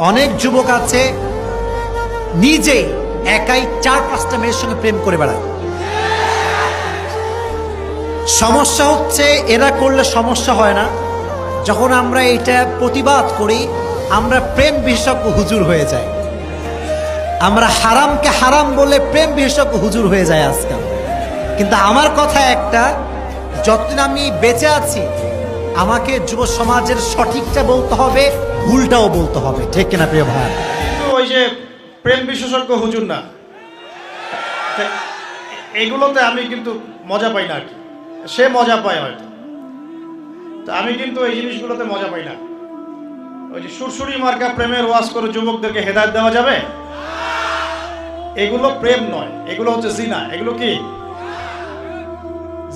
অনেক যুবক আছে নিজে একাই 4-5টা মেয়ের সঙ্গে প্রেম করে বেড়ায়। সমস্যা হচ্ছে এরা করলে সমস্যা হয় না, যখন আমরা এটা প্রতিবাদ করি আমরা প্রেম বিশেষজ্ঞ হুজুর হয়ে যাই। আমরা হারামকে হারাম বলে প্রেম বিশেষজ্ঞ হুজুর হয়ে যায় আজকাল। কিন্তু আমার কথা একটা, যতদিন আমি বেঁচে আছি আমাকে যুব সমাজের সঠিকটা বলতে হবে, ভুলটাও বলতে হবে, ঠিক কিনা প্রিয় ভাই? কিন্তু ওই যে প্রেম বিশেষজ্ঞ হুজুর না, এগুলোতে আমি কিন্তু মজা পাই না আর কি। সে মজা পায় হয়তো, তো আমি কিন্তু এই জিনিসগুলোতে মজা পাই না। ওই যে সুরসুরি মার্কা প্রেমের ওয়াজ করে যুবকদেরকে হেদায়েত দেওয়া যাবে? এগুলো প্রেম নয়, এগুলো হচ্ছে জিনা। এগুলো কি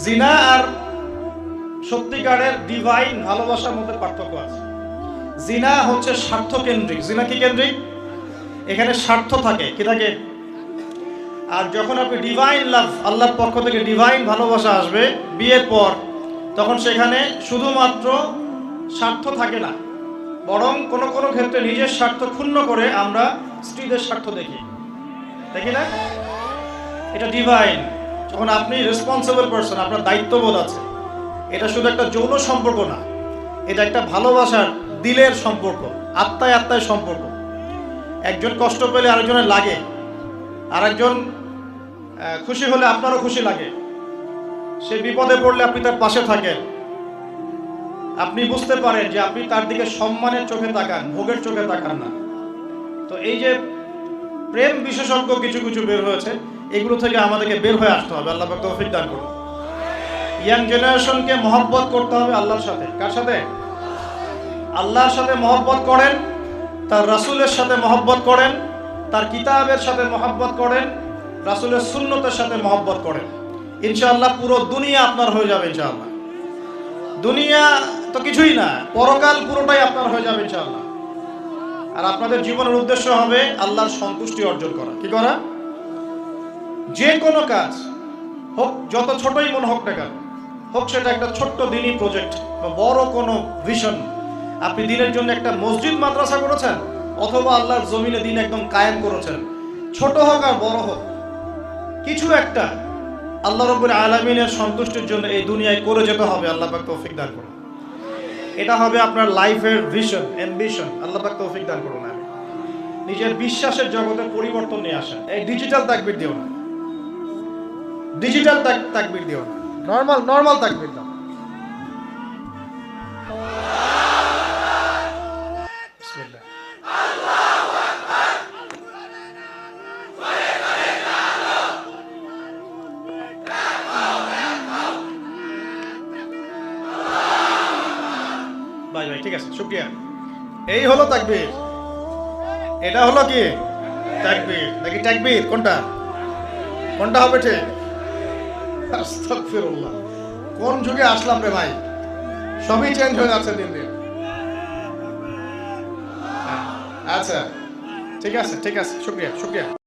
জিনা আর সত্যিকারের ডিভাইন ভালোবাসার মধ্যে পার্থক্য আছে। জিনা হচ্ছে স্বার্থ কেন্দ্রিক। জিনা কি কেন্দ্রিক? এখানে স্বার্থ থাকে, কি থাকে? আর যখন আপনি ডিভাইন লাভ, আল্লাহর পক্ষ থেকে ডিভাইন ভালোবাসা আসবে বিয়ের পর, তখন সেখানে শুধুমাত্র স্বার্থ থাকে না, বরং কোনো কোনো ক্ষেত্রে নিজের স্বার্থ ক্ষুণ্ণ করে আমরা স্ত্রীদের স্বার্থ দেখি না? এটা ডিভাইন। যখন আপনি রেসপন্সিবল পারসন, আপনার দায়িত্ববোধ আছে, এটা শুধু একটা যৌন সম্পর্ক না, এটা একটা ভালোবাসার দিলের সম্পর্ক, আত্মায় আত্মায় সম্পর্ক। একজন কষ্ট পেলে আরেকজনের লাগে, আরেকজন খুশি হলে আপনারও খুশি লাগে। সে বিপদে পড়লে আপনি তার পাশে থাকেন, আপনি বুঝতে পারেন যে আপনি তার দিকে সম্মানের চোখে তাকান, ভোগের চোখে তাকান না। তো এই যে প্রেম বিশেষজ্ঞ কিছু কিছু বের হয়েছে, এগুলো থেকে আমাদেরকে বের হয়ে আসতে হবে। আল্লাহ পাক তৌফিক দান করুন। ইয়াং জেনারেশনকে মহব্বত করতে হবে আল্লাহর সাথে। কার সাথে? আল্লাহর সাথে মহব্বত করেন, তার রাসূলের সাথে মহব্বত করেন, তার কিতাবের সাথে মহব্বত করেন, রাসূলের সুন্নতের সাথে মহব্বত করেন। ইনশাআল্লাহ পুরো দুনিয়া আপনার হয়ে যাবে। ইনশাআল্লাহ দুনিয়া তো কিছুই না, পরকাল পুরোটাই আপনার হয়ে যাবে ইনশাআল্লাহ। আর আপনাদের জীবনের উদ্দেশ্য হবে আল্লাহর সন্তুষ্টি অর্জন করা। কি করা? যে কোনো কাজ হোক, যত ছোটই মনে হোক না কেন, হোক সেটা একটা ছোট্ট দিনই প্রজেক্ট বা বড় কোনো ভিশন। আপনি দিনের জন্য একটা মসজিদ মাদ্রাসা করেছেন, অথবা আল্লাহর জমিনে দিন একদম কায়েম করেছেন, ছোট হোক আর বড় হোক, কিছু একটা আল্লাহ রাব্বুল আলামিনের সন্তুষ্টির জন্য এই দুনিয়ায় করে যেতে হবে। আল্লাহ পাক তৌফিক দান করুন। এটা হবে আপনার লাইফের ভিশন, অ্যাম্বিশন। আল্লাহ পাক তৌফিক দান করুন। আমি নিজের বিশ্বাসের জগতে পরিবর্তন নিয়ে আসেন। এই ডিজিটাল তাকবীর দিও না, ডিজিটাল তাকবীর দিও না, নরমাল তাকবীর দাও। বিসমিল্লাহ। ভাই ঠিক আছে, শুকরিয়া। এই হলো তাকবীর। এটা হলো কি তাকবীর নাকি তাকবীর? কোনটা হবে ঠিক? আস্তাগফিরুল্লাহ। কোন যুগে আসলাম রে ভাই? সবই চেঞ্জ হয়ে যাচ্ছে দিন দিন। আচ্ছা ঠিক আছে, শুকরিয়া।